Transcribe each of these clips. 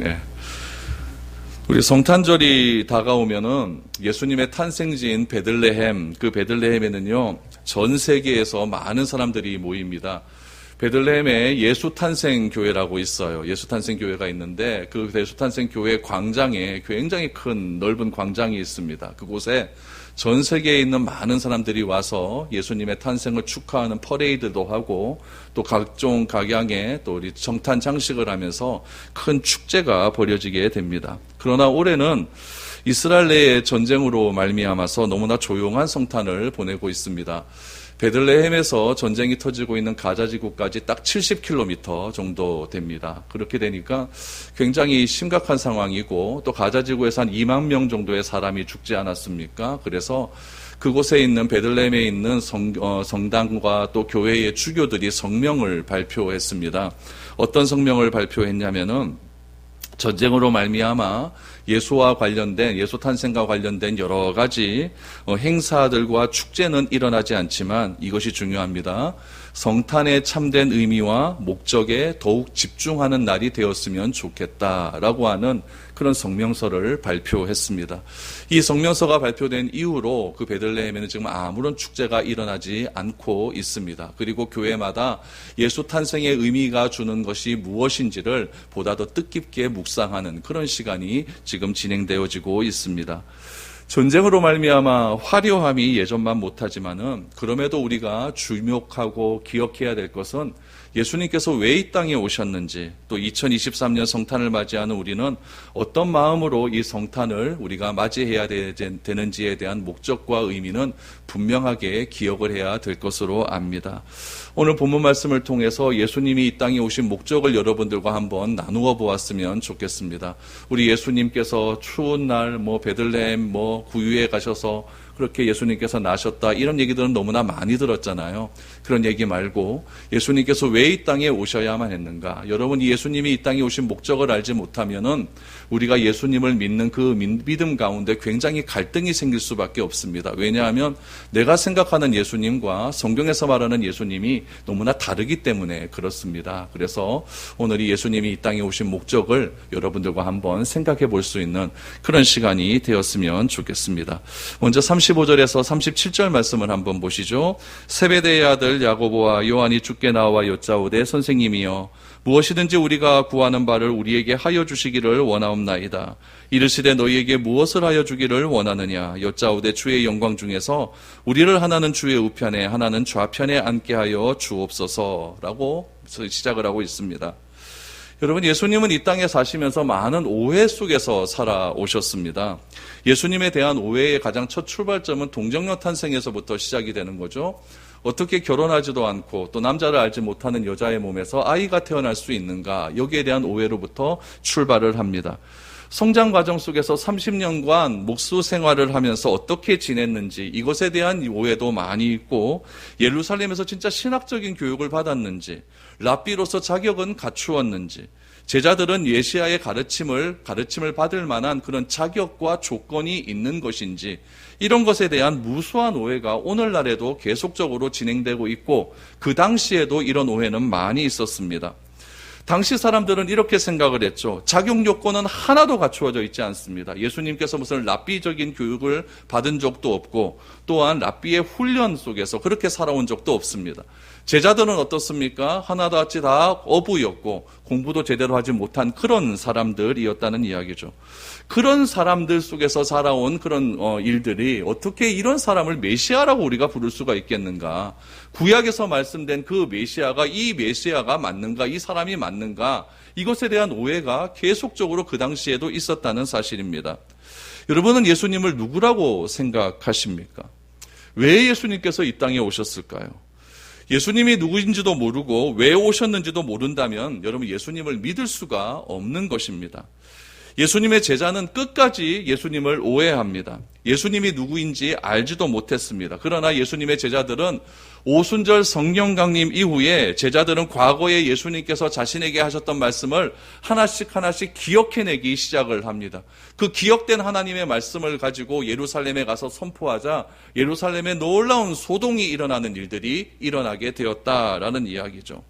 예. 우리 성탄절이 다가오면은 예수님의 탄생지인 베들레헴, 그 베들레헴에는요, 전 세계에서 많은 사람들이 모입니다. 베들레헴에 예수탄생교회라고 있어요. 예수탄생교회가 있는데 그 예수탄생교회 광장에 굉장히 큰 넓은 광장이 있습니다. 그곳에 전 세계에 있는 많은 사람들이 와서 예수님의 탄생을 축하하는 퍼레이드도 하고 또 각종 각양의 또 우리 성탄 장식을 하면서 큰 축제가 벌어지게 됩니다. 그러나 올해는 이스라엘 내의 전쟁으로 말미암아서 너무나 조용한 성탄을 보내고 있습니다. 베들레헴에서 전쟁이 터지고 있는 가자지구까지 딱 70km 정도 됩니다. 그렇게 되니까 굉장히 심각한 상황이고 또 가자지구에서 한 2만 명 정도의 사람이 죽지 않았습니까? 그래서 그곳에 있는 베들레헴에 있는 성당과 또 교회의 주교들이 성명을 발표했습니다. 어떤 성명을 발표했냐면은 전쟁으로 말미암아 예수와 관련된 예수 탄생과 관련된 여러 가지 행사들과 축제는 일어나지 않지만 이것이 중요합니다. 성탄의 참된 의미와 목적에 더욱 집중하는 날이 되었으면 좋겠다라고 하는 그런 성명서를 발표했습니다. 이 성명서가 발표된 이후로 그 베들레헴에는 지금 아무런 축제가 일어나지 않고 있습니다. 그리고 교회마다 예수 탄생의 의미가 주는 것이 무엇인지를 보다 더 뜻깊게 묵상하는 그런 시간이 지금 진행되어지고 있습니다. 전쟁으로 말미암아 화려함이 예전만 못하지만은 그럼에도 우리가 주목하고 기억해야 될 것은 예수님께서 왜 이 땅에 오셨는지 또 2023년 성탄을 맞이하는 우리는 어떤 마음으로 이 성탄을 우리가 맞이해야 되는지에 대한 목적과 의미는 분명하게 기억을 해야 될 것으로 압니다. 오늘 본문 말씀을 통해서 예수님이 이 땅에 오신 목적을 여러분들과 한번 나누어 보았으면 좋겠습니다. 우리 예수님께서 추운 날 베들레헴 구유에 가셔서 그렇게 예수님께서 나셨다 이런 얘기들은 너무나 많이 들었잖아요. 그런 얘기 말고 예수님께서 왜 이 땅에 오셔야만 했는가? 여러분 예수님이 이 땅에 오신 목적을 알지 못하면은 우리가 예수님을 믿는 그 믿음 가운데 굉장히 갈등이 생길 수밖에 없습니다. 왜냐하면 내가 생각하는 예수님과 성경에서 말하는 예수님이 너무나 다르기 때문에 그렇습니다. 그래서 오늘 이 예수님이 이 땅에 오신 목적을 여러분들과 한번 생각해 볼 수 있는 그런 시간이 되었으면 좋겠습니다. 먼저 35절에서 37절 말씀을 한번 보시죠. 세베대의 아들 야고보와 요한이 주께 나와 여짜오되 선생님이여 무엇이든지 우리가 구하는 바를 우리에게 하여 주시기를 원하옵나이다. 이르시되 너희에게 무엇을 하여 주기를 원하느냐 여짜오되 주의 영광 중에서 우리를 하나는 주의 우편에 하나는 좌편에 앉게 하여 주옵소서라고 시작을 하고 있습니다. 여러분 예수님은 이 땅에 사시면서 많은 오해 속에서 살아오셨습니다. 예수님에 대한 오해의 가장 첫 출발점은 동정녀 탄생에서부터 시작이 되는 거죠. 어떻게 결혼하지도 않고 또 남자를 알지 못하는 여자의 몸에서 아이가 태어날 수 있는가 여기에 대한 오해로부터 출발을 합니다. 성장 과정 속에서 30년간 목수 생활을 하면서 어떻게 지냈는지 이것에 대한 오해도 많이 있고 예루살렘에서 진짜 신학적인 교육을 받았는지 랍비로서 자격은 갖추었는지 제자들은 예시야의 가르침을 받을 만한 그런 자격과 조건이 있는 것인지 이런 것에 대한 무수한 오해가 오늘날에도 계속적으로 진행되고 있고 그 당시에도 이런 오해는 많이 있었습니다. 당시 사람들은 이렇게 생각을 했죠. 자격 요건은 하나도 갖추어져 있지 않습니다. 예수님께서 무슨 랍비적인 교육을 받은 적도 없고 또한 랍비의 훈련 속에서 그렇게 살아온 적도 없습니다. 제자들은 어떻습니까? 하나같이 다 어부였고 공부도 제대로 하지 못한 그런 사람들이었다는 이야기죠. 그런 사람들 속에서 살아온 그런 일들이 어떻게 이런 사람을 메시아라고 우리가 부를 수가 있겠는가? 구약에서 말씀된 그 메시아가 이 메시아가 맞는가? 이 사람이 맞는가? 이것에 대한 오해가 계속적으로 그 당시에도 있었다는 사실입니다. 여러분은 예수님을 누구라고 생각하십니까? 왜 예수님께서 이 땅에 오셨을까요? 예수님이 누구인지도 모르고 왜 오셨는지도 모른다면 여러분 예수님을 믿을 수가 없는 것입니다. 예수님의 제자는 끝까지 예수님을 오해합니다. 예수님이 누구인지 알지도 못했습니다. 그러나 예수님의 제자들은 오순절 성령 강림 이후에 제자들은 과거에 예수님께서 자신에게 하셨던 말씀을 하나씩 기억해내기 시작을 합니다. 그 기억된 하나님의 말씀을 가지고 예루살렘에 가서 선포하자 예루살렘에 놀라운 소동이 일어나는 일들이 일어나게 되었다라는 이야기죠.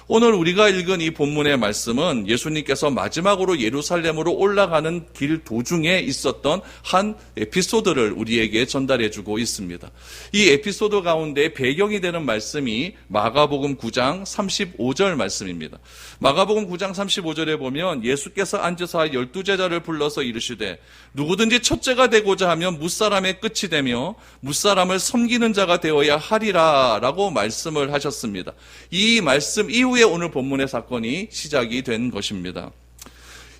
오늘 우리가 읽은 이 본문의 말씀은 예수님께서 마지막으로 예루살렘으로 올라가는 길 도중에 있었던 한 에피소드를 우리에게 전달해주고 있습니다. 이 에피소드 가운데 배경이 되는 말씀이 마가복음 9장 35절 말씀입니다. 마가복음 9장 35절에 보면 예수께서 앉으사 12제자를 불러서 이르시되 누구든지 첫째가 되고자 하면 무사람의 끝이 되며 무사람을 섬기는 자가 되어야 하리라 라고 말씀을 하셨습니다. 이 말씀 이후에 오늘 본문의 사건이 시작이 된 것입니다.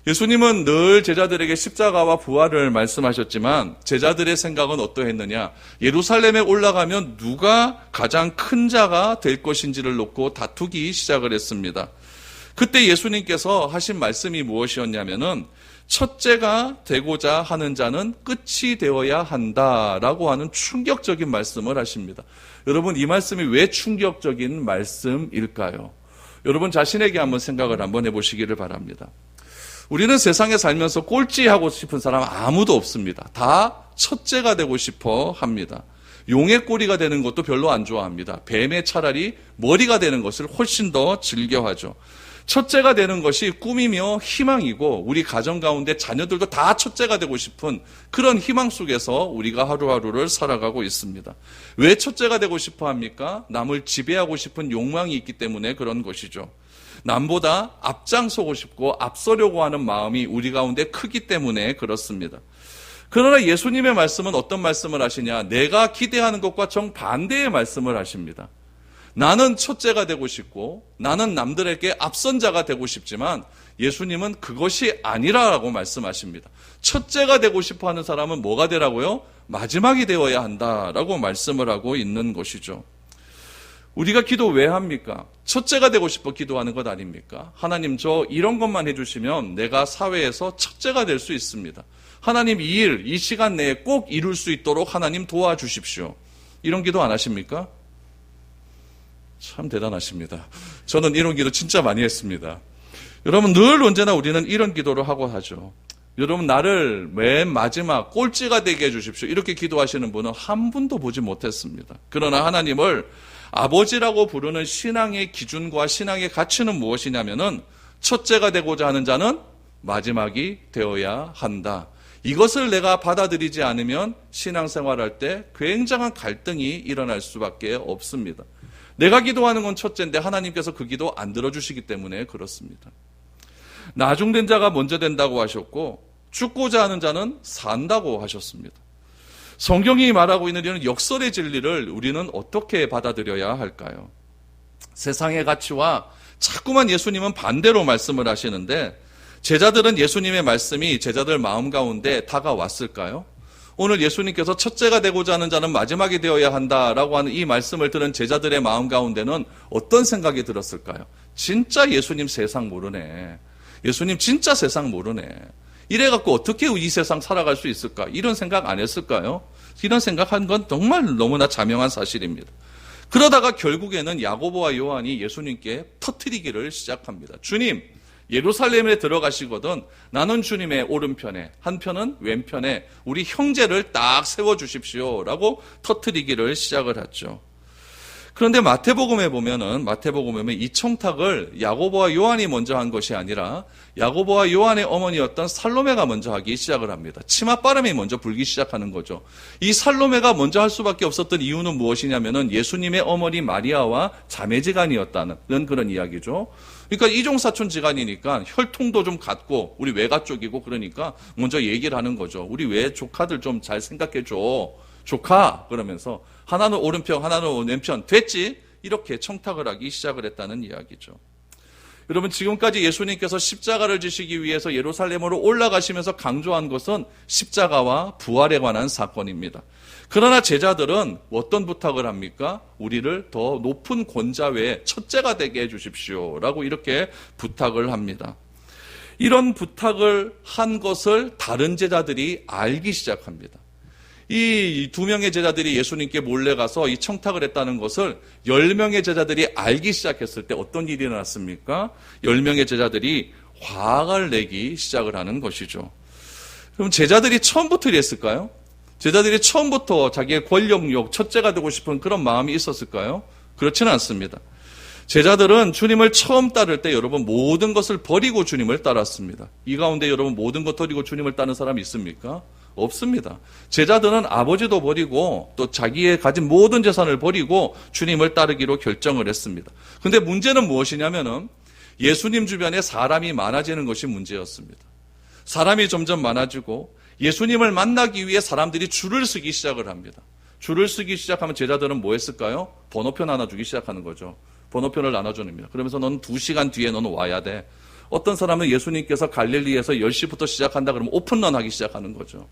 예수님은 늘 제자들에게 십자가와 부활을 말씀하셨지만 제자들의 생각은 어떠했느냐? 예루살렘에 올라가면 누가 가장 큰 자가 될 것인지를 놓고 다투기 시작을 했습니다. 그때 예수님께서 하신 말씀이 무엇이었냐면은 첫째가 되고자 하는 자는 끝이 되어야 한다라고 하는 충격적인 말씀을 하십니다. 여러분, 이 말씀이 왜 충격적인 말씀일까요? 여러분 자신에게 한번 생각을 한번 해보시기를 바랍니다. 우리는 세상에 살면서 꼴찌하고 싶은 사람 아무도 없습니다. 다 첫째가 되고 싶어 합니다. 용의 꼬리가 되는 것도 별로 안 좋아합니다. 뱀의 차라리 머리가 되는 것을 훨씬 더 즐겨하죠. 첫째가 되는 것이 꿈이며 희망이고 우리 가정 가운데 자녀들도 다 첫째가 되고 싶은 그런 희망 속에서 우리가 하루하루를 살아가고 있습니다. 왜 첫째가 되고 싶어 합니까? 남을 지배하고 싶은 욕망이 있기 때문에 그런 것이죠. 남보다 앞장서고 싶고 앞서려고 하는 마음이 우리 가운데 크기 때문에 그렇습니다. 그러나 예수님의 말씀은 어떤 말씀을 하시냐? 내가 기대하는 것과 정반대의 말씀을 하십니다. 나는 첫째가 되고 싶고 나는 남들에게 앞선 자가 되고 싶지만 예수님은 그것이 아니라고 말씀하십니다. 첫째가 되고 싶어 하는 사람은 뭐가 되라고요? 마지막이 되어야 한다라고 말씀을 하고 있는 것이죠. 우리가 기도 왜 합니까? 첫째가 되고 싶어 기도하는 것 아닙니까? 하나님, 저 이런 것만 해주시면 내가 사회에서 첫째가 될 수 있습니다. 하나님, 이 일, 이 시간 내에 꼭 이룰 수 있도록 하나님 도와주십시오. 이런 기도 안 하십니까? 참 대단하십니다. 저는 이런 기도 진짜 많이 했습니다. 여러분, 늘 언제나 우리는 이런 기도를 하고 하죠. 여러분, 나를 맨 마지막 꼴찌가 되게 해주십시오. 이렇게 기도하시는 분은 한 분도 보지 못했습니다. 그러나 하나님을 아버지라고 부르는 신앙의 기준과 신앙의 가치는 무엇이냐면은 첫째가 되고자 하는 자는 마지막이 되어야 한다. 이것을 내가 받아들이지 않으면 신앙생활할 때 굉장한 갈등이 일어날 수밖에 없습니다. 내가 기도하는 건 첫째인데 하나님께서 그 기도 안 들어주시기 때문에 그렇습니다. 나중된 자가 먼저 된다고 하셨고 죽고자 하는 자는 산다고 하셨습니다. 성경이 말하고 있는 이런 역설의 진리를 우리는 어떻게 받아들여야 할까요? 세상의 가치와 자꾸만 예수님은 반대로 말씀을 하시는데 제자들은 예수님의 말씀이 제자들 마음 가운데 다가왔을까요? 오늘 예수님께서 첫째가 되고자 하는 자는 마지막이 되어야 한다라고 하는 이 말씀을 들은 제자들의 마음 가운데는 어떤 생각이 들었을까요? 진짜 예수님 세상 모르네. 예수님 진짜 세상 모르네. 이래갖고 어떻게 이 세상 살아갈 수 있을까? 이런 생각 안 했을까요? 이런 생각한 건 정말 너무나 자명한 사실입니다. 그러다가 결국에는 야고보와 요한이 예수님께 터뜨리기를 시작합니다. 주님, 예루살렘에 들어가시거든 나는 주님의 오른편에 한편은 왼편에 우리 형제를 딱 세워주십시오 라고 터뜨리기를 시작을 했죠. 그런데 마태복음에 보면 이 청탁을 야고보와 요한이 먼저 한 것이 아니라 야고보와 요한의 어머니였던 살로메가 먼저 하기 시작을 합니다. 치맛바람이 먼저 불기 시작하는 거죠. 이 살로메가 먼저 할 수밖에 없었던 이유는 무엇이냐면은 예수님의 어머니 마리아와 자매지간이었다는 그런 이야기죠. 그러니까 이종사촌 지간이니까 혈통도 좀 같고 우리 외가 쪽이고 그러니까 먼저 얘기를 하는 거죠. 우리 외 조카들 좀 잘 생각해줘. 조카 그러면서 하나는 오른편 하나는 왼편 됐지? 이렇게 청탁을 하기 시작을 했다는 이야기죠. 여러분, 지금까지 예수님께서 십자가를 지시기 위해서 예루살렘으로 올라가시면서 강조한 것은 십자가와 부활에 관한 사건입니다. 그러나 제자들은 어떤 부탁을 합니까? 우리를 더 높은 권자외에 첫째가 되게 해주십시오 라고 이렇게 부탁을 합니다. 이런 부탁을 한 것을 다른 제자들이 알기 시작합니다. 이 2명의 제자들이 예수님께 몰래 가서 이 청탁을 했다는 것을 10명의 제자들이 알기 시작했을 때 어떤 일이 일어났습니까? 10명의 제자들이 화를 내기 시작을 하는 것이죠. 그럼 제자들이 처음부터 이랬을까요? 제자들이 처음부터 자기의 권력욕, 첫째가 되고 싶은 그런 마음이 있었을까요? 그렇지는 않습니다. 제자들은 주님을 처음 따를 때 여러분 모든 것을 버리고 주님을 따랐습니다. 이 가운데 여러분 모든 것 버리고 주님을 따르는 사람이 있습니까? 없습니다. 제자들은 아버지도 버리고 또 자기의 가진 모든 재산을 버리고 주님을 따르기로 결정을 했습니다. 근데 문제는 무엇이냐면은 예수님 주변에 사람이 많아지는 것이 문제였습니다. 사람이 점점 많아지고 예수님을 만나기 위해 사람들이 줄을 서기 시작을 합니다. 줄을 서기 시작하면 제자들은 뭐 했을까요? 번호표 나눠주기 시작하는 거죠. 번호표를 나눠줍니다. 그러면서 너는 2시간 뒤에 너는 와야 돼. 어떤 사람은 예수님께서 갈릴리에서 10시부터 시작한다 그러면 오픈런 하기 시작하는 거죠.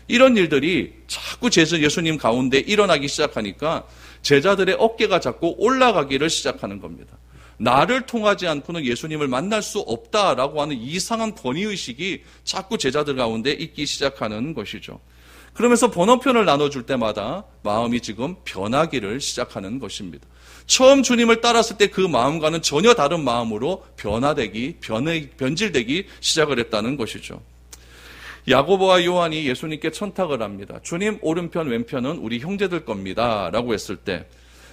이런 일들이 자꾸 예수님 가운데 일어나기 시작하니까 제자들의 어깨가 자꾸 올라가기를 시작하는 겁니다. 나를 통하지 않고는 예수님을 만날 수 없다라고 하는 이상한 권위의식이 자꾸 제자들 가운데 있기 시작하는 것이죠. 그러면서 번호표를 나눠줄 때마다 마음이 지금 변하기를 시작하는 것입니다. 처음 주님을 따랐을 때 그 마음과는 전혀 다른 마음으로 변질되기 시작을 했다는 것이죠. 야고보와 요한이 예수님께 청탁을 합니다. 주님 오른편 왼편은 우리 형제들 겁니다 라고 했을 때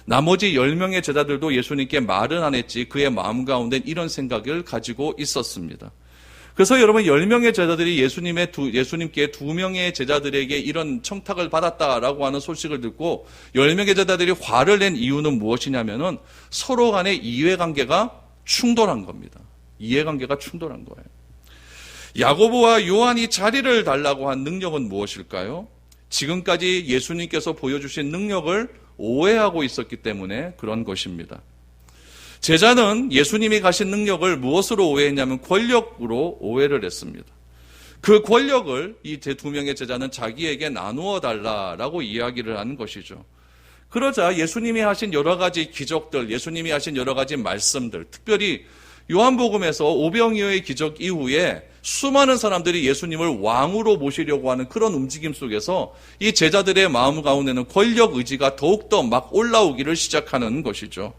나머지 10명의 제자들도 예수님께 말은 안 했지 그의 마음 가운데 이런 생각을 가지고 있었습니다. 그래서 여러분 10명의 제자들이 예수님께 2명의 제자들에게 이런 청탁을 받았다라고 하는 소식을 듣고 10명의 제자들이 화를 낸 이유는 무엇이냐면은 서로 간의 이해관계가 충돌한 겁니다. 이해관계가 충돌한 거예요. 야고보와 요한이 자리를 달라고 한 능력은 무엇일까요? 지금까지 예수님께서 보여주신 능력을 오해하고 있었기 때문에 그런 것입니다. 제자는 예수님이 가신 능력을 무엇으로 오해했냐면 권력으로 오해를 했습니다. 그 권력을 이 2명의 제자는 자기에게 나누어 달라라고 이야기를 하는 것이죠. 그러자 예수님이 하신 여러 가지 기적들, 예수님이 하신 여러 가지 말씀들, 특별히 요한복음에서 오병이어의 기적 이후에 수많은 사람들이 예수님을 왕으로 모시려고 하는 그런 움직임 속에서 이 제자들의 마음 가운데는 권력 의지가 더욱더 막 올라오기를 시작하는 것이죠.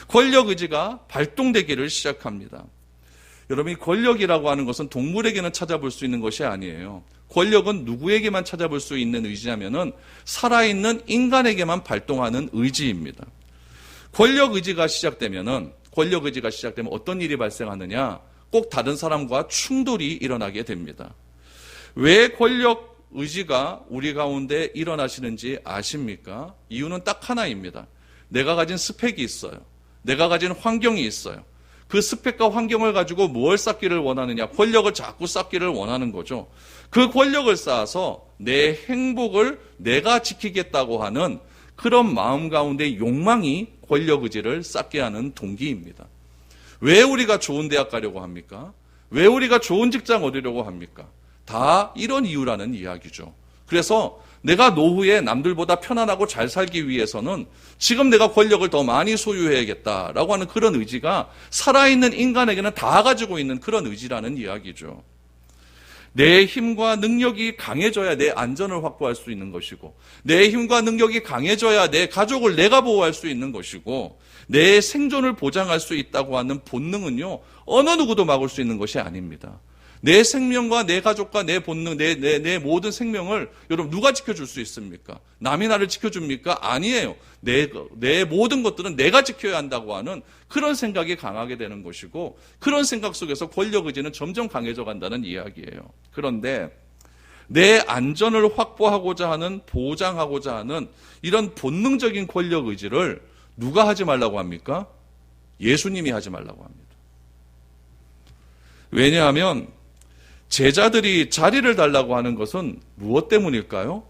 권력 의지가 발동되기를 시작합니다. 여러분, 이 권력이라고 하는 것은 동물에게는 찾아볼 수 있는 것이 아니에요. 권력은 누구에게만 찾아볼 수 있는 의지냐면은 살아있는 인간에게만 발동하는 의지입니다. 권력 의지가 시작되면 어떤 일이 발생하느냐? 꼭 다른 사람과 충돌이 일어나게 됩니다. 왜 권력 의지가 우리 가운데 일어나시는지 아십니까? 이유는 딱 하나입니다. 내가 가진 스펙이 있어요. 내가 가진 환경이 있어요. 그 스펙과 환경을 가지고 무엇을 쌓기를 원하느냐? 권력을 자꾸 쌓기를 원하는 거죠. 그 권력을 쌓아서 내 행복을 내가 지키겠다고 하는 그런 마음 가운데 욕망이 권력 의지를 쌓게 하는 동기입니다. 왜 우리가 좋은 대학 가려고 합니까? 왜 우리가 좋은 직장 얻으려고 합니까? 다 이런 이유라는 이야기죠. 그래서 내가 노후에 남들보다 편안하고 잘 살기 위해서는 지금 내가 권력을 더 많이 소유해야겠다라고 하는 그런 의지가 살아있는 인간에게는 다 가지고 있는 그런 의지라는 이야기죠. 내 힘과 능력이 강해져야 내 안전을 확보할 수 있는 것이고, 내 힘과 능력이 강해져야 내 가족을 내가 보호할 수 있는 것이고, 내 생존을 보장할 수 있다고 하는 본능은요, 어느 누구도 막을 수 있는 것이 아닙니다. 내 생명과 내 가족과 내 본능, 내 모든 생명을 여러분 누가 지켜줄 수 있습니까? 남이 나를 지켜줍니까? 아니에요. 내 모든 것들은 내가 지켜야 한다고 하는 그런 생각이 강하게 되는 것이고, 그런 생각 속에서 권력 의지는 점점 강해져 간다는 이야기예요. 그런데 내 안전을 확보하고자 하는, 보장하고자 하는 이런 본능적인 권력 의지를 누가 하지 말라고 합니까? 예수님이 하지 말라고 합니다. 왜냐하면 제자들이 자리를 달라고 하는 것은 무엇 때문일까요?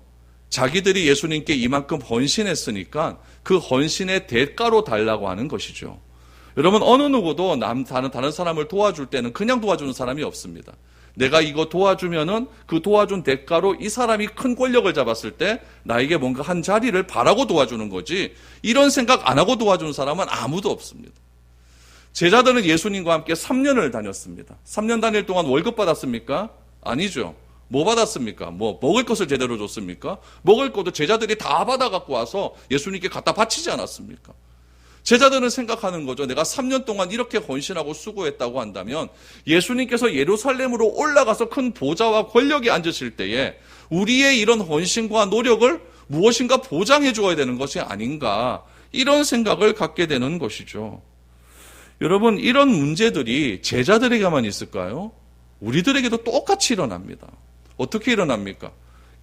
자기들이 예수님께 이만큼 헌신했으니까 그 헌신의 대가로 달라고 하는 것이죠. 여러분, 어느 누구도 다른 사람을 도와줄 때는 그냥 도와주는 사람이 없습니다. 내가 이거 도와주면은 그 도와준 대가로 이 사람이 큰 권력을 잡았을 때 나에게 뭔가 한 자리를 바라고 도와주는 거지, 이런 생각 안 하고 도와주는 사람은 아무도 없습니다. 제자들은 예수님과 함께 3년을 다녔습니다. 3년 다닐 동안 월급 받았습니까? 아니죠. 뭐 받았습니까? 뭐 먹을 것을 제대로 줬습니까? 먹을 것도 제자들이 다 받아갖고 와서 예수님께 갖다 바치지 않았습니까? 제자들은 생각하는 거죠. 내가 3년 동안 이렇게 헌신하고 수고했다고 한다면 예수님께서 예루살렘으로 올라가서 큰 보좌와 권력에 앉으실 때에 우리의 이런 헌신과 노력을 무엇인가 보장해 주어야 되는 것이 아닌가, 이런 생각을 갖게 되는 것이죠. 여러분, 이런 문제들이 제자들에게만 있을까요? 우리들에게도 똑같이 일어납니다. 어떻게 일어납니까?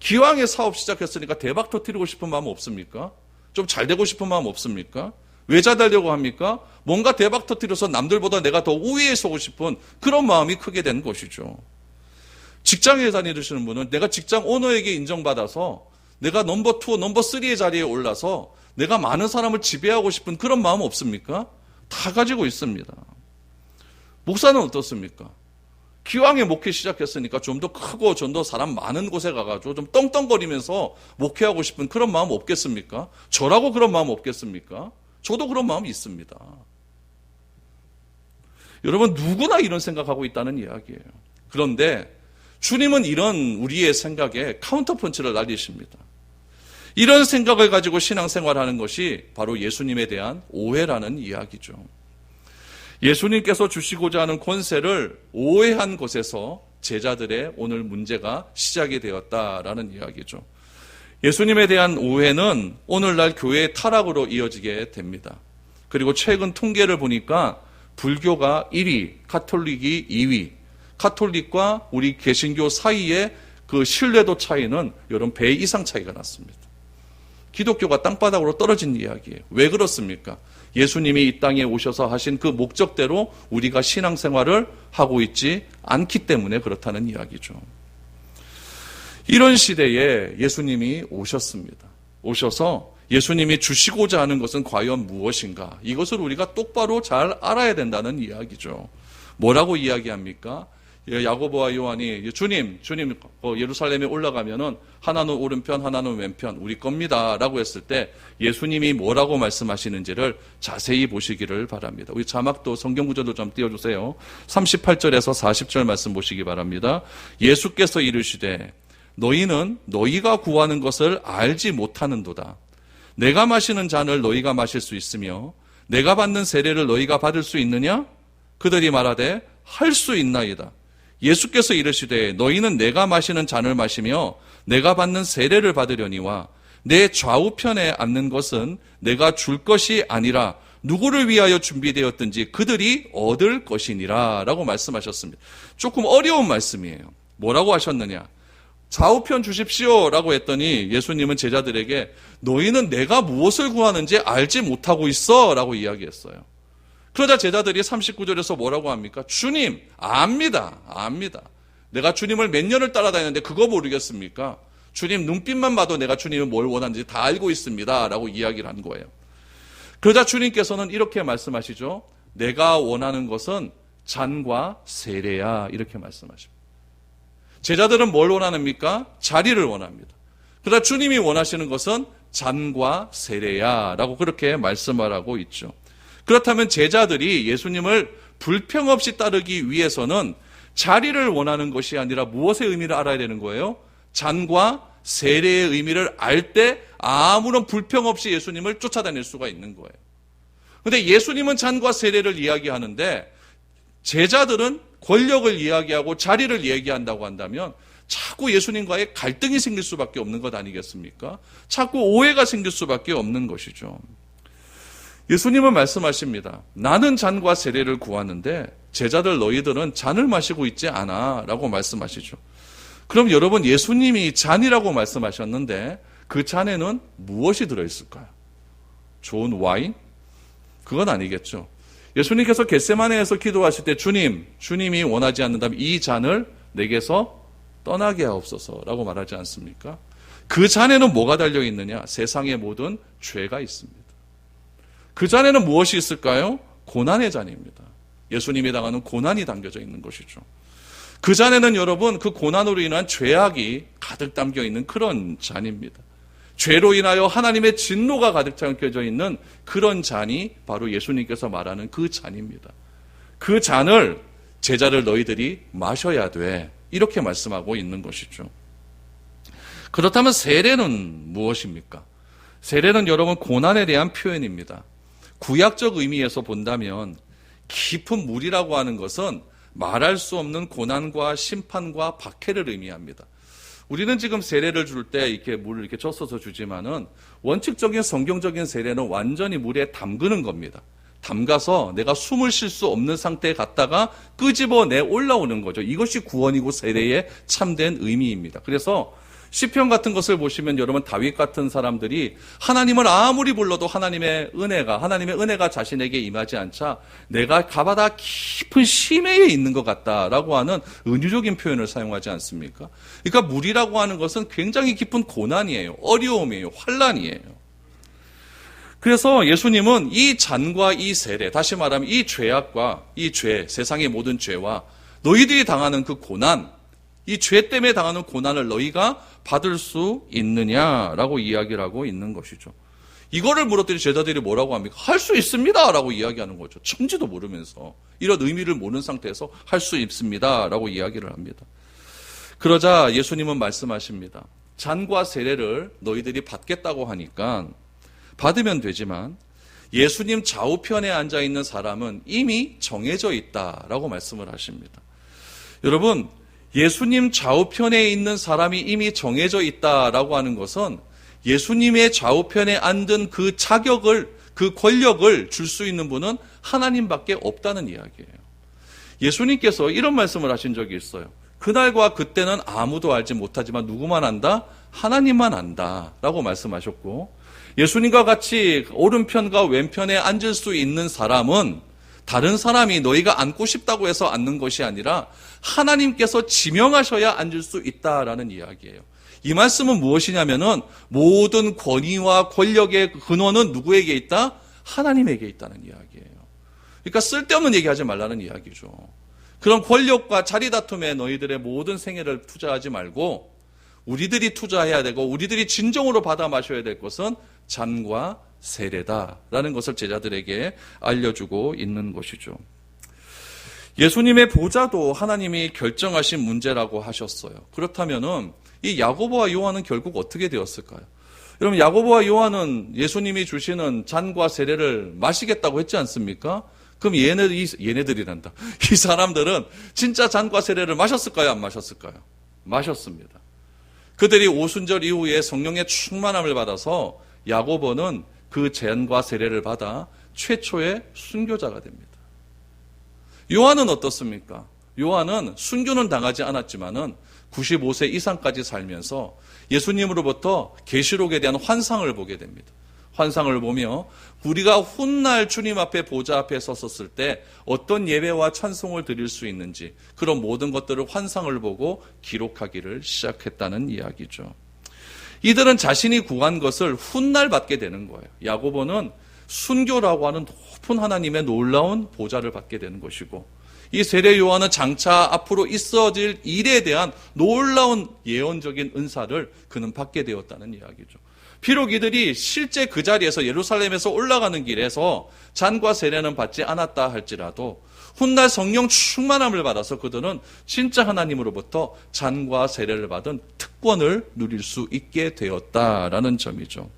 기왕에 사업 시작했으니까 대박 터뜨리고 싶은 마음 없습니까? 좀 잘 되고 싶은 마음 없습니까? 왜 잘 되려고 합니까? 뭔가 대박 터뜨려서 남들보다 내가 더 우위에 서고 싶은 그런 마음이 크게 된 것이죠. 직장에 다니시는 분은 내가 직장 오너에게 인정받아서 내가 넘버 2, 넘버 3의 자리에 올라서 내가 많은 사람을 지배하고 싶은 그런 마음 없습니까? 다 가지고 있습니다. 목사는 어떻습니까? 기왕에 목회 시작했으니까 좀 더 크고 좀 더 사람 많은 곳에 가가지고 좀 떵떵거리면서 목회하고 싶은 그런 마음 없겠습니까? 저라고 그런 마음 없겠습니까? 저도 그런 마음이 있습니다. 여러분, 누구나 이런 생각하고 있다는 이야기예요. 그런데 주님은 이런 우리의 생각에 카운터펀치를 날리십니다. 이런 생각을 가지고 신앙생활하는 것이 바로 예수님에 대한 오해라는 이야기죠. 예수님께서 주시고자 하는 권세를 오해한 곳에서 제자들의 오늘 문제가 시작이 되었다라는 이야기죠. 예수님에 대한 오해는 오늘날 교회의 타락으로 이어지게 됩니다. 그리고 최근 통계를 보니까 불교가 1위, 가톨릭이 2위, 가톨릭과 우리 개신교 사이의 그 신뢰도 차이는 여러분 배 이상 차이가 났습니다. 기독교가 땅바닥으로 떨어진 이야기예요. 왜 그렇습니까? 예수님이 이 땅에 오셔서 하신 그 목적대로 우리가 신앙생활을 하고 있지 않기 때문에 그렇다는 이야기죠. 이런 시대에 예수님이 오셨습니다. 오셔서 예수님이 주시고자 하는 것은 과연 무엇인가? 이것을 우리가 똑바로 잘 알아야 된다는 이야기죠. 뭐라고 이야기합니까? 야고보와 요한이 주님 예루살렘에 올라가면은 하나는 오른편 하나는 왼편 우리 겁니다 라고 했을 때 예수님이 뭐라고 말씀하시는지를 자세히 보시기를 바랍니다. 우리 자막도 성경 구절도 좀 띄워주세요. 38절에서 40절 말씀 보시기 바랍니다. 예수께서 이르시되 너희는 너희가 구하는 것을 알지 못하는도다. 내가 마시는 잔을 너희가 마실 수 있으며 내가 받는 세례를 너희가 받을 수 있느냐? 그들이 말하되 할 수 있나이다. 예수께서 이르시되 너희는 내가 마시는 잔을 마시며 내가 받는 세례를 받으려니와 내 좌우편에 앉는 것은 내가 줄 것이 아니라 누구를 위하여 준비되었든지 그들이 얻을 것이니라 라고 말씀하셨습니다. 조금 어려운 말씀이에요. 뭐라고 하셨느냐? 좌우편 주십시오 라고 했더니 예수님은 제자들에게 너희는 내가 무엇을 구하는지 알지 못하고 있어 라고 이야기했어요. 그러자 제자들이 39절에서 뭐라고 합니까? 주님, 압니다. 내가 주님을 몇 년을 따라다녔는데 그거 모르겠습니까? 주님 눈빛만 봐도 내가 주님이 뭘 원하는지 다 알고 있습니다. 라고 이야기를 한 거예요. 그러자 주님께서는 이렇게 말씀하시죠. 내가 원하는 것은 잔과 세례야. 이렇게 말씀하십니다. 제자들은 뭘 원합니까? 자리를 원합니다. 그러나 주님이 원하시는 것은 잔과 세례야. 라고 그렇게 말씀을 하고 있죠. 그렇다면 제자들이 예수님을 불평 없이 따르기 위해서는 자리를 원하는 것이 아니라 무엇의 의미를 알아야 되는 거예요? 잔과 세례의 의미를 알 때 아무런 불평 없이 예수님을 쫓아다닐 수가 있는 거예요. 그런데 예수님은 잔과 세례를 이야기하는데 제자들은 권력을 이야기하고 자리를 이야기한다고 한다면 자꾸 예수님과의 갈등이 생길 수밖에 없는 것 아니겠습니까? 자꾸 오해가 생길 수밖에 없는 것이죠. 예수님은 말씀하십니다. 나는 잔과 세례를 구하는데 제자들 너희들은 잔을 마시고 있지 않아 라고 말씀하시죠. 그럼 여러분 예수님이 잔이라고 말씀하셨는데 그 잔에는 무엇이 들어있을까요? 좋은 와인? 그건 아니겠죠. 예수님께서 겟세마네에서 기도하실 때 주님이 원하지 않는다면 이 잔을 내게서 떠나게 하옵소서라고 말하지 않습니까? 그 잔에는 뭐가 달려있느냐? 세상의 모든 죄가 있습니다. 그 잔에는 무엇이 있을까요? 고난의 잔입니다. 예수님이 당하는 고난이 담겨져 있는 것이죠. 그 잔에는 여러분 그 고난으로 인한 죄악이 가득 담겨 있는 그런 잔입니다. 죄로 인하여 하나님의 진노가 가득 담겨져 있는 그런 잔이 바로 예수님께서 말하는 그 잔입니다. 그 잔을 제자를 너희들이 마셔야 돼. 이렇게 말씀하고 있는 것이죠. 그렇다면 세례는 무엇입니까? 세례는 여러분 고난에 대한 표현입니다. 구약적 의미에서 본다면 깊은 물이라고 하는 것은 말할 수 없는 고난과 심판과 박해를 의미합니다. 우리는 지금 세례를 줄 때 이렇게 물을 이렇게 젖어서 주지만은 원칙적인 성경적인 세례는 완전히 물에 담그는 겁니다. 담가서 내가 숨을 쉴 수 없는 상태에 갔다가 끄집어내 올라오는 거죠. 이것이 구원이고 세례의 참된 의미입니다. 그래서 시편 같은 것을 보시면 여러분 다윗 같은 사람들이 하나님을 아무리 불러도 하나님의 은혜가 자신에게 임하지 않자 내가 가바다 깊은 심해에 있는 것 같다라고 하는 은유적인 표현을 사용하지 않습니까? 그러니까 물이라고 하는 것은 굉장히 깊은 고난이에요. 어려움이에요. 환난이에요. 그래서 예수님은 이 잔과 이 세례, 다시 말하면 이 죄악과 이 죄, 세상의 모든 죄와 너희들이 당하는 그 고난, 이 죄 때문에 당하는 고난을 너희가 받을 수 있느냐라고 이야기를 하고 있는 것이죠. 이거를 물었더니 제자들이 뭐라고 합니까? 할 수 있습니다 라고 이야기하는 거죠. 천지도 모르면서 이런 의미를 모르는 상태에서 할 수 있습니다 라고 이야기를 합니다. 그러자 예수님은 말씀하십니다. 잔과 세례를 너희들이 받겠다고 하니까 받으면 되지만 예수님 좌우편에 앉아있는 사람은 이미 정해져 있다라고 말씀을 하십니다. 여러분, 예수님 좌우편에 있는 사람이 이미 정해져 있다라고 하는 것은 예수님의 좌우편에 앉은 그 자격을, 그 권력을 줄 수 있는 분은 하나님밖에 없다는 이야기예요. 예수님께서 이런 말씀을 하신 적이 있어요. 그날과 그때는 아무도 알지 못하지만 누구만 안다? 하나님만 안다라고 말씀하셨고, 예수님과 같이 오른편과 왼편에 앉을 수 있는 사람은 다른 사람이 너희가 앉고 싶다고 해서 앉는 것이 아니라 하나님께서 지명하셔야 앉을 수 있다라는 이야기예요. 이 말씀은 무엇이냐면은 모든 권위와 권력의 근원은 누구에게 있다? 하나님에게 있다는 이야기예요. 그러니까 쓸데없는 얘기하지 말라는 이야기죠. 그런 권력과 자리 다툼에 너희들의 모든 생애를 투자하지 말고 우리들이 투자해야 되고 우리들이 진정으로 받아 마셔야 될 것은 잔과 세례다라는 것을 제자들에게 알려주고 있는 것이죠. 예수님의 보좌도 하나님이 결정하신 문제라고 하셨어요. 그렇다면은 이 야고보와 요한은 결국 어떻게 되었을까요? 여러분, 야고보와 요한은 예수님이 주시는 잔과 세례를 마시겠다고 했지 않습니까? 그럼 얘네들이란다. 이 사람들은 진짜 잔과 세례를 마셨을까요? 안 마셨을까요? 마셨습니다. 그들이 오순절 이후에 성령의 충만함을 받아서 야고보는 그 잔과 세례를 받아 최초의 순교자가 됩니다. 요한은 어떻습니까? 요한은 순교는 당하지 않았지만은 95세 이상까지 살면서 예수님으로부터 계시록에 대한 환상을 보게 됩니다. 환상을 보며 우리가 훗날 주님 앞에 보좌 앞에 섰었을 때 어떤 예배와 찬송을 드릴 수 있는지 그런 모든 것들을 환상을 보고 기록하기를 시작했다는 이야기죠. 이들은 자신이 구한 것을 훗날 받게 되는 거예요. 야고보는 순교라고 하는 높은 하나님의 놀라운 보좌를 받게 되는 것이고, 이 세례 요한은 장차 앞으로 있어질 일에 대한 놀라운 예언적인 은사를 그는 받게 되었다는 이야기죠. 비록 이들이 실제 그 자리에서 예루살렘에서 올라가는 길에서 잔과 세례는 받지 않았다 할지라도 훗날 성령 충만함을 받아서 그들은 진짜 하나님으로부터 잔과 세례를 받은 특권을 누릴 수 있게 되었다라는 점이죠.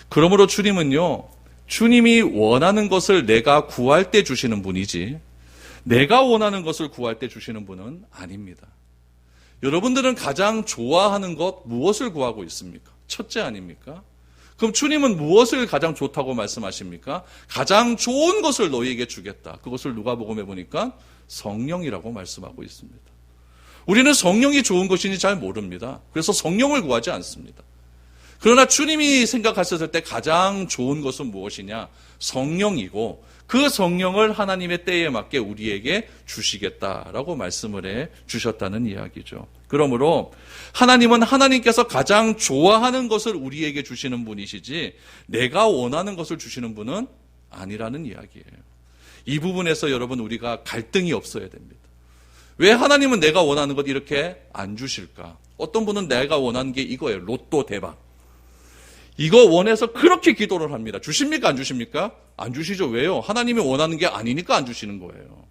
그러므로 주님은요, 주님이 원하는 것을 내가 구할 때 주시는 분이지 내가 원하는 것을 구할 때 주시는 분은 아닙니다. 여러분들은 가장 좋아하는 것 무엇을 구하고 있습니까? 첫째 아닙니까? 그럼 주님은 무엇을 가장 좋다고 말씀하십니까? 가장 좋은 것을 너희에게 주겠다. 그것을 누가복음에 보니까 성령이라고 말씀하고 있습니다. 우리는 성령이 좋은 것인지 잘 모릅니다. 그래서 성령을 구하지 않습니다. 그러나 주님이 생각하셨을 때 가장 좋은 것은 무엇이냐? 성령이고 그 성령을 하나님의 때에 맞게 우리에게 주시겠다라고 말씀을 해 주셨다는 이야기죠. 그러므로 하나님은 하나님께서 가장 좋아하는 것을 우리에게 주시는 분이시지 내가 원하는 것을 주시는 분은 아니라는 이야기예요. 이 부분에서 여러분 우리가 갈등이 없어야 됩니다. 왜 하나님은 내가 원하는 것 이렇게 안 주실까? 어떤 분은 내가 원하는 게 이거예요. 로또 대박. 이거 원해서 그렇게 기도를 합니다. 주십니까? 안 주십니까? 안 주시죠. 왜요? 하나님이 원하는 게 아니니까 안 주시는 거예요.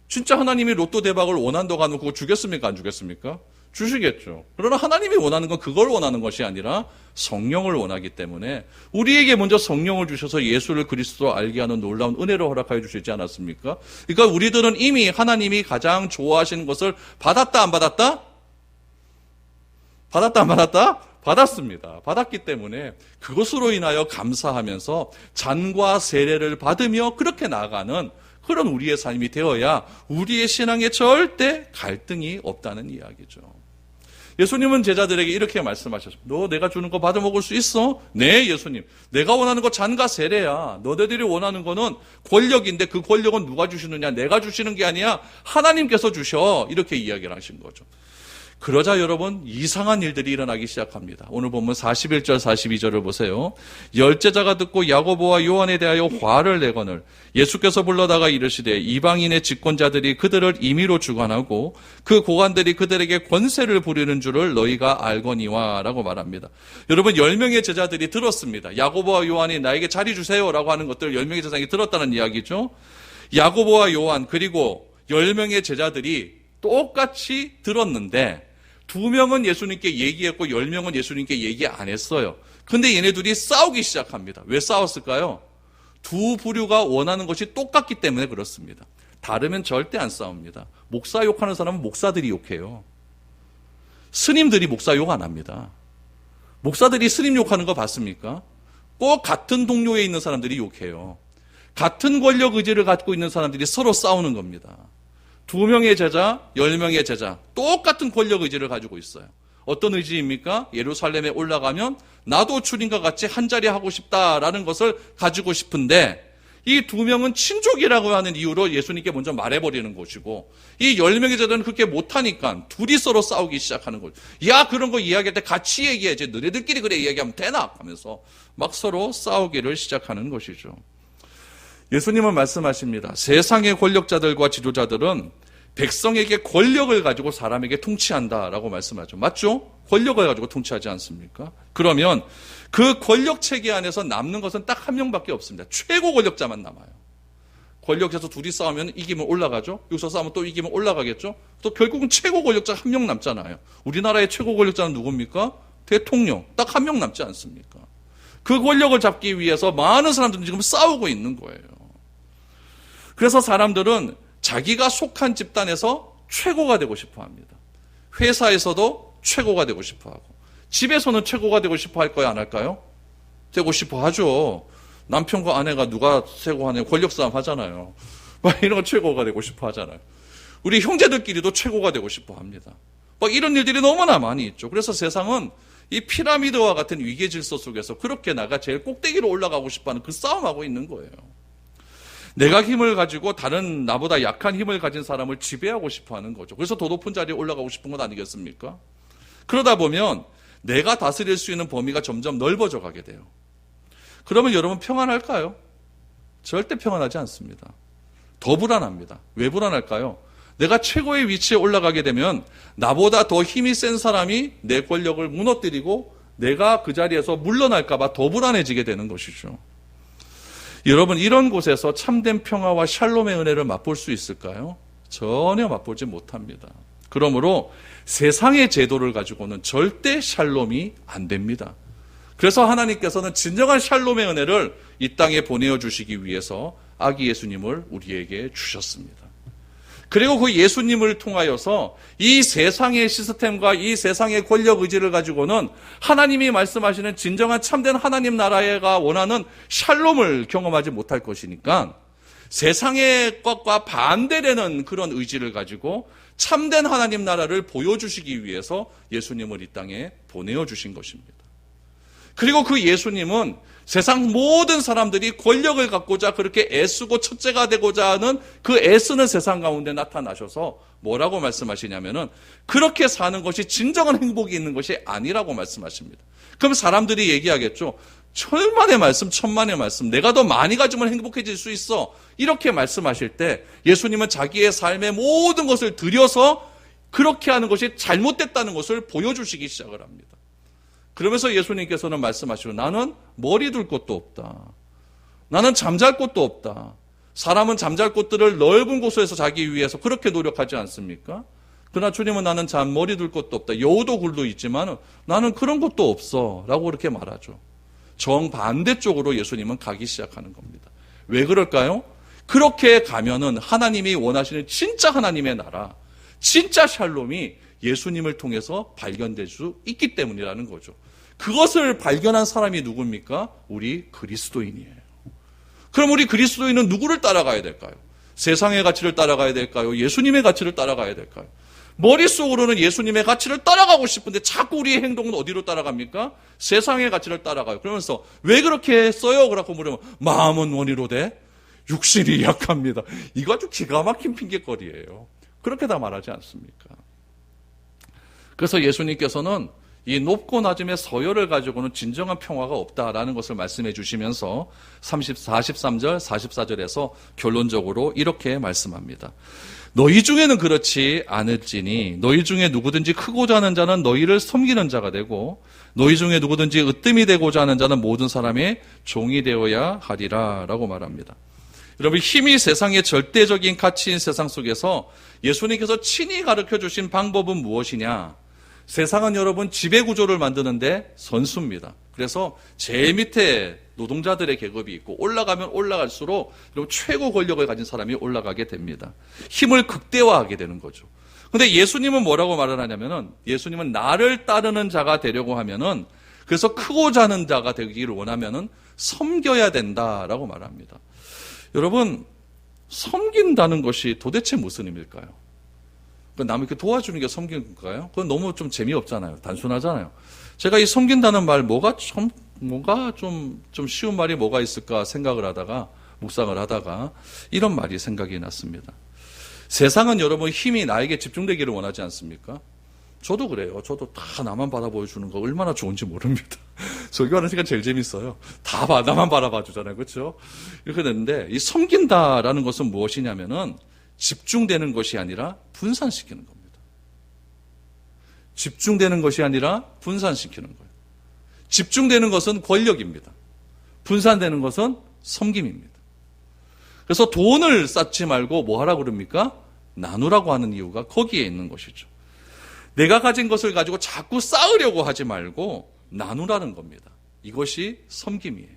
진짜 하나님이 로또 대박을 원한다고 하면 그거 주겠습니까? 안 주겠습니까? 주시겠죠. 그러나 하나님이 원하는 건 그걸 원하는 것이 아니라 성령을 원하기 때문에 우리에게 먼저 성령을 주셔서 예수를 그리스도로 알게 하는 놀라운 은혜를 허락하여 주시지 않았습니까? 그러니까 우리들은 이미 하나님이 가장 좋아하시는 것을 받았다 안 받았다? 받았다 안 받았다? 받았습니다. 받았기 때문에 그것으로 인하여 감사하면서 잔과 세례를 받으며 그렇게 나아가는 그런 우리의 삶이 되어야 우리의 신앙에 절대 갈등이 없다는 이야기죠. 예수님은 제자들에게 이렇게 말씀하셨습니다. 너 내가 주는 거 받아 먹을 수 있어? 네, 예수님. 내가 원하는 거 잔과 세례야. 너네들이 원하는 거는 권력인데 그 권력은 누가 주시느냐? 내가 주시는 게 아니야. 하나님께서 주셔. 이렇게 이야기를 하신 거죠. 그러자 여러분 이상한 일들이 일어나기 시작합니다. 오늘 보면 41절 42절을 보세요. 열제자가 듣고 야고보와 요한에 대하여 화를 내거늘 예수께서 불러다가 이르시되 이방인의 집권자들이 그들을 임의로 주관하고 그 고관들이 그들에게 권세를 부리는 줄을 너희가 알거니와 라고 말합니다. 여러분 10명의 제자들이 들었습니다. 야고보와 요한이 나에게 자리 주세요 라고 하는 것들을 10명의 제자들이 들었다는 이야기죠. 야고보와 요한 그리고 10명의 제자들이 똑같이 들었는데 2명은 예수님께 얘기했고 10명은 예수님께 얘기 안 했어요. 근데 얘네 둘이 싸우기 시작합니다. 왜 싸웠을까요? 두 부류가 원하는 것이 똑같기 때문에 그렇습니다. 다르면 절대 안 싸웁니다. 목사 욕하는 사람은 목사들이 욕해요. 스님들이 목사 욕 안 합니다. 목사들이 스님 욕하는 거 봤습니까? 꼭 같은 동료에 있는 사람들이 욕해요. 같은 권력 의지를 갖고 있는 사람들이 서로 싸우는 겁니다. 2명의 제자, 10명의 제자 똑같은 권력 의지를 가지고 있어요. 어떤 의지입니까? 예루살렘에 올라가면 나도 주님과 같이 한자리 하고 싶다라는 것을 가지고 싶은데 이 2명은 친족이라고 하는 이유로 예수님께 먼저 말해버리는 것이고 이 10명의 제자들은 그렇게 못하니까 둘이 서로 싸우기 시작하는 거죠. 야 그런 거 이야기할 때 같이 얘기해야지 너네들끼리 그래 이야기하면 되나? 하면서 막 서로 싸우기를 시작하는 것이죠. 예수님은 말씀하십니다. 세상의 권력자들과 지도자들은 백성에게 권력을 가지고 사람에게 통치한다라고 말씀하죠. 맞죠? 권력을 가지고 통치하지 않습니까? 그러면 그 권력 체계 안에서 남는 것은 딱 한 명밖에 없습니다. 최고 권력자만 남아요. 권력에서 둘이 싸우면 이기면 올라가죠. 여기서 싸우면 또 이기면 올라가겠죠. 또 결국은 최고 권력자 한 명 남잖아요. 우리나라의 최고 권력자는 누굽니까? 대통령. 딱 한 명 남지 않습니까? 그 권력을 잡기 위해서 많은 사람들이 지금 싸우고 있는 거예요. 그래서 사람들은 자기가 속한 집단에서 최고가 되고 싶어 합니다. 회사에서도 최고가 되고 싶어 하고, 집에서는 최고가 되고 싶어 할 거야, 안 할까요? 되고 싶어 하죠. 남편과 아내가 누가 최고 하냐, 권력 싸움 하잖아요. 막 이런 거 최고가 되고 싶어 하잖아요. 우리 형제들끼리도 최고가 되고 싶어 합니다. 막 이런 일들이 너무나 많이 있죠. 그래서 세상은 이 피라미드와 같은 위계 질서 속에서 그렇게 나가 제일 꼭대기로 올라가고 싶어 하는 그 싸움하고 있는 거예요. 내가 힘을 가지고 다른 나보다 약한 힘을 가진 사람을 지배하고 싶어 하는 거죠. 그래서 더 높은 자리에 올라가고 싶은 건 아니겠습니까? 그러다 보면 내가 다스릴 수 있는 범위가 점점 넓어져 가게 돼요. 그러면 여러분 평안할까요? 절대 평안하지 않습니다. 더 불안합니다. 왜 불안할까요? 내가 최고의 위치에 올라가게 되면 나보다 더 힘이 센 사람이 내 권력을 무너뜨리고 내가 그 자리에서 물러날까 봐 더 불안해지게 되는 것이죠. 여러분 이런 곳에서 참된 평화와 샬롬의 은혜를 맛볼 수 있을까요? 전혀 맛보지 못합니다. 그러므로 세상의 제도를 가지고는 절대 샬롬이 안 됩니다. 그래서 하나님께서는 진정한 샬롬의 은혜를 이 땅에 보내어 주시기 위해서 아기 예수님을 우리에게 주셨습니다. 그리고 그 예수님을 통하여서 이 세상의 시스템과 이 세상의 권력 의지를 가지고는 하나님이 말씀하시는 진정한 참된 하나님 나라가 원하는 샬롬을 경험하지 못할 것이니까 세상의 것과 반대되는 그런 의지를 가지고 참된 하나님 나라를 보여주시기 위해서 예수님을 이 땅에 보내어 주신 것입니다. 그리고 그 예수님은 세상 모든 사람들이 권력을 갖고자 그렇게 애쓰고 첫째가 되고자 하는 그 애쓰는 세상 가운데 나타나셔서 뭐라고 말씀하시냐면은 그렇게 사는 것이 진정한 행복이 있는 것이 아니라고 말씀하십니다. 그럼 사람들이 얘기하겠죠. 천만의 말씀, 천만의 말씀. 내가 더 많이 가지면 행복해질 수 있어. 이렇게 말씀하실 때 예수님은 자기의 삶의 모든 것을 들여서 그렇게 하는 것이 잘못됐다는 것을 보여주시기 시작을 합니다. 그러면서 예수님께서는 말씀하시고 나는 머리 둘 곳도 없다. 나는 잠잘 곳도 없다. 사람은 잠잘 곳들을 넓은 곳에서 자기 위해서 그렇게 노력하지 않습니까? 그러나 주님은 나는 머리 둘 곳도 없다. 여우도 굴도 있지만 나는 그런 것도 없어. 라고 그렇게 말하죠. 정반대쪽으로 예수님은 가기 시작하는 겁니다. 왜 그럴까요? 그렇게 가면은 하나님이 원하시는 진짜 하나님의 나라, 진짜 샬롬이 예수님을 통해서 발견될 수 있기 때문이라는 거죠. 그것을 발견한 사람이 누굽니까? 우리 그리스도인이에요. 그럼 우리 그리스도인은 누구를 따라가야 될까요? 세상의 가치를 따라가야 될까요? 예수님의 가치를 따라가야 될까요? 머릿속으로는 예수님의 가치를 따라가고 싶은데 자꾸 우리의 행동은 어디로 따라갑니까? 세상의 가치를 따라가요. 그러면서 왜 그렇게 했어요? 그러고 물으면 마음은 원이로되 육신이 약합니다. 이거 아주 기가 막힌 핑계거리예요. 그렇게 다 말하지 않습니까? 그래서 예수님께서는 이 높고 낮음의 서열을 가지고는 진정한 평화가 없다라는 것을 말씀해 주시면서 43절, 44절에서 결론적으로 이렇게 말씀합니다. 너희 중에는 그렇지 않을지니 너희 중에 누구든지 크고자 하는 자는 너희를 섬기는 자가 되고 너희 중에 누구든지 으뜸이 되고자 하는 자는 모든 사람의 종이 되어야 하리라 라고 말합니다. 여러분, 힘이 세상의 절대적인 가치인 세상 속에서 예수님께서 친히 가르쳐 주신 방법은 무엇이냐? 세상은 여러분 지배구조를 만드는데 선수입니다. 그래서 제일 밑에 노동자들의 계급이 있고 올라가면 올라갈수록 최고 권력을 가진 사람이 올라가게 됩니다. 힘을 극대화하게 되는 거죠. 그런데 예수님은 뭐라고 말을 하냐면은 예수님은 나를 따르는 자가 되려고 하면은 그래서 크고자 하는 자가 되기를 원하면은 섬겨야 된다라고 말합니다. 여러분, 섬긴다는 것이 도대체 무슨 의미일까요? 남을 이렇게 도와주는 게 섬기는 건가요? 그건 너무 좀 재미없잖아요. 단순하잖아요. 제가 이 섬긴다는 말, 뭔가 좀 쉬운 말이 뭐가 있을까 생각을 하다가, 묵상을 하다가, 이런 말이 생각이 났습니다. 세상은 여러분 힘이 나에게 집중되기를 원하지 않습니까? 저도 그래요. 저도 다 나만 바라보여주는 거 얼마나 좋은지 모릅니다. 설교하는 시간 제일 재밌어요. 나만 바라봐 주잖아요. 그렇죠? 이렇게 됐는데, 이 섬긴다라는 것은 무엇이냐면은, 집중되는 것이 아니라 분산시키는 겁니다. 집중되는 것이 아니라 분산시키는 거예요. 집중되는 것은 권력입니다. 분산되는 것은 섬김입니다. 그래서 돈을 쌓지 말고 뭐 하라고 그럽니까? 나누라고 하는 이유가 거기에 있는 것이죠. 내가 가진 것을 가지고 자꾸 쌓으려고 하지 말고 나누라는 겁니다. 이것이 섬김이에요.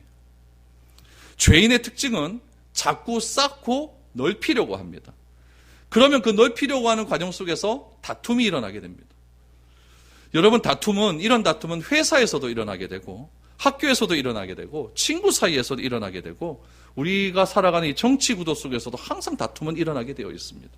죄인의 특징은 자꾸 쌓고 넓히려고 합니다. 그러면 그 넓히려고 하는 과정 속에서 다툼이 일어나게 됩니다. 여러분, 이런 다툼은 회사에서도 일어나게 되고 학교에서도 일어나게 되고 친구 사이에서도 일어나게 되고 우리가 살아가는 이 정치 구도 속에서도 항상 다툼은 일어나게 되어 있습니다.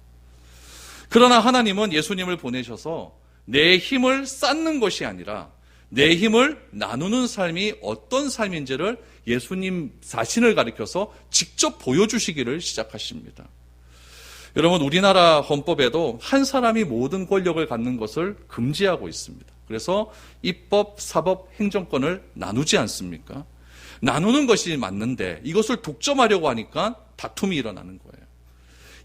그러나 하나님은 예수님을 보내셔서 내 힘을 쌓는 것이 아니라 내 힘을 나누는 삶이 어떤 삶인지를 예수님 자신을 가리켜서 직접 보여주시기를 시작하십니다. 여러분, 우리나라 헌법에도 한 사람이 모든 권력을 갖는 것을 금지하고 있습니다. 그래서 입법, 사법, 행정권을 나누지 않습니까? 나누는 것이 맞는데 이것을 독점하려고 하니까 다툼이 일어나는 거예요.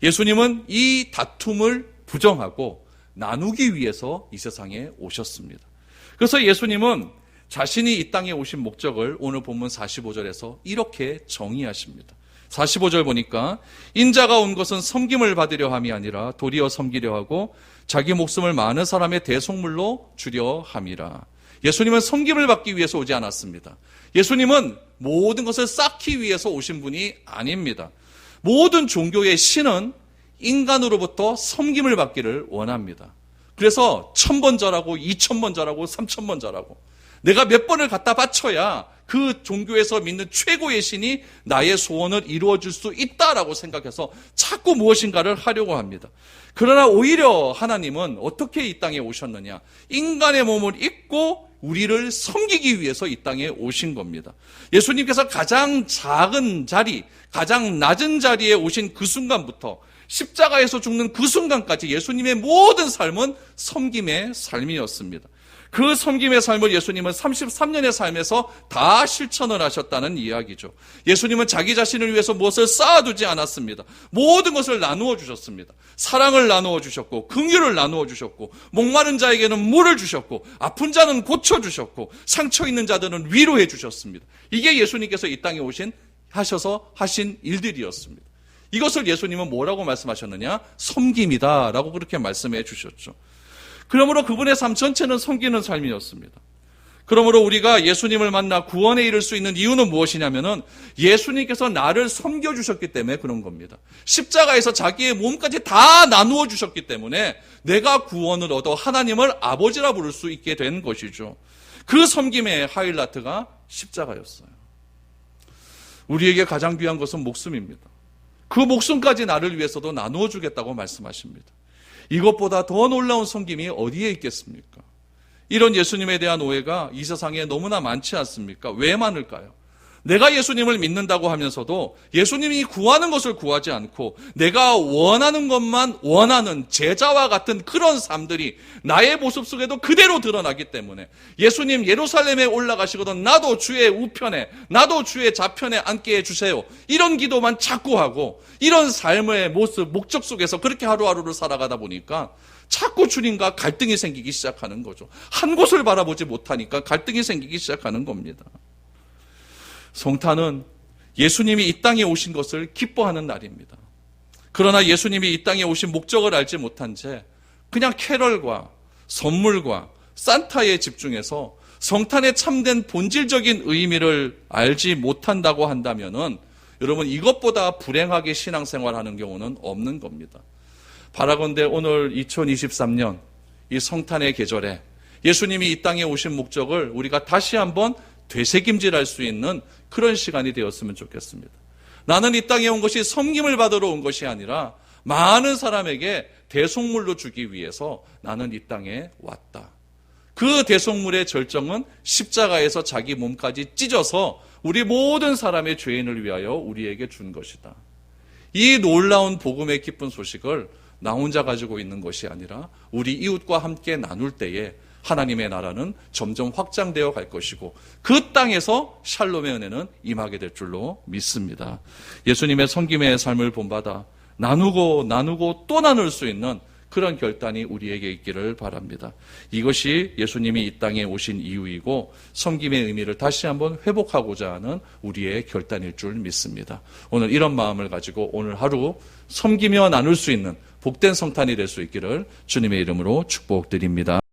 예수님은 이 다툼을 부정하고 나누기 위해서 이 세상에 오셨습니다. 그래서 예수님은 자신이 이 땅에 오신 목적을 오늘 본문 45절에서 이렇게 정의하십니다. 45절 보니까 인자가 온 것은 섬김을 받으려 함이 아니라 도리어 섬기려 하고 자기 목숨을 많은 사람의 대속물로 주려 함이라. 예수님은 섬김을 받기 위해서 오지 않았습니다. 예수님은 모든 것을 쌓기 위해서 오신 분이 아닙니다. 모든 종교의 신은 인간으로부터 섬김을 받기를 원합니다. 그래서 1000번 절하고 2000번 절하고 3000번 절하고 내가 몇 번을 갖다 바쳐야 그 종교에서 믿는 최고의 신이 나의 소원을 이루어줄 수 있다라고 생각해서 자꾸 무엇인가를 하려고 합니다. 그러나 오히려 하나님은 어떻게 이 땅에 오셨느냐? 인간의 몸을 입고 우리를 섬기기 위해서 이 땅에 오신 겁니다. 예수님께서 가장 작은 자리, 가장 낮은 자리에 오신 그 순간부터 십자가에서 죽는 그 순간까지 예수님의 모든 삶은 섬김의 삶이었습니다. 그 섬김의 삶을 예수님은 33년의 삶에서 다 실천을 하셨다는 이야기죠. 예수님은 자기 자신을 위해서 무엇을 쌓아두지 않았습니다. 모든 것을 나누어 주셨습니다. 사랑을 나누어 주셨고 긍휼을 나누어 주셨고 목마른 자에게는 물을 주셨고 아픈 자는 고쳐주셨고 상처 있는 자들은 위로해 주셨습니다. 이게 예수님께서 이 땅에 하셔서 하신 일들이었습니다. 이것을 예수님은 뭐라고 말씀하셨느냐? 섬김이다라고 그렇게 말씀해 주셨죠. 그러므로 그분의 삶 전체는 섬기는 삶이었습니다. 그러므로 우리가 예수님을 만나 구원에 이를 수 있는 이유는 무엇이냐면은 예수님께서 나를 섬겨주셨기 때문에 그런 겁니다. 십자가에서 자기의 몸까지 다 나누어 주셨기 때문에 내가 구원을 얻어 하나님을 아버지라 부를 수 있게 된 것이죠. 그 섬김의 하이라이트가 십자가였어요. 우리에게 가장 귀한 것은 목숨입니다. 그 목숨까지 나를 위해서도 나누어 주겠다고 말씀하십니다. 이것보다 더 놀라운 섬김이 어디에 있겠습니까? 이런 예수님에 대한 오해가 이 세상에 너무나 많지 않습니까? 왜 많을까요? 내가 예수님을 믿는다고 하면서도 예수님이 구하는 것을 구하지 않고 내가 원하는 것만 원하는 제자와 같은 그런 삶들이 나의 모습 속에도 그대로 드러나기 때문에 예수님 예루살렘에 올라가시거든 나도 주의 우편에 나도 주의 좌편에 앉게 해주세요. 이런 기도만 자꾸 하고 이런 삶의 모습 목적 속에서 그렇게 하루하루를 살아가다 보니까 자꾸 주님과 갈등이 생기기 시작하는 거죠. 한 곳을 바라보지 못하니까 갈등이 생기기 시작하는 겁니다. 성탄은 예수님이 이 땅에 오신 것을 기뻐하는 날입니다. 그러나 예수님이 이 땅에 오신 목적을 알지 못한 채 그냥 캐럴과 선물과 산타에 집중해서 성탄의 참된 본질적인 의미를 알지 못한다고 한다면은 여러분 이것보다 불행하게 신앙생활하는 경우는 없는 겁니다. 바라건대 오늘 2023년 이 성탄의 계절에 예수님이 이 땅에 오신 목적을 우리가 다시 한번 되새김질할 수 있는 그런 시간이 되었으면 좋겠습니다. 나는 이 땅에 온 것이 섬김을 받으러 온 것이 아니라 많은 사람에게 대속물로 주기 위해서 나는 이 땅에 왔다. 그 대속물의 절정은 십자가에서 자기 몸까지 찢어서 우리 모든 사람의 죄인을 위하여 우리에게 준 것이다. 이 놀라운 복음의 기쁜 소식을 나 혼자 가지고 있는 것이 아니라 우리 이웃과 함께 나눌 때에 하나님의 나라는 점점 확장되어 갈 것이고 그 땅에서 샬롬의 은혜는 임하게 될 줄로 믿습니다. 예수님의 섬김의 삶을 본받아 나누고 또 나눌 수 있는 그런 결단이 우리에게 있기를 바랍니다. 이것이 예수님이 이 땅에 오신 이유이고 섬김의 의미를 다시 한번 회복하고자 하는 우리의 결단일 줄 믿습니다. 오늘 이런 마음을 가지고 오늘 하루 섬기며 나눌 수 있는 복된 성탄이 될 수 있기를 주님의 이름으로 축복드립니다.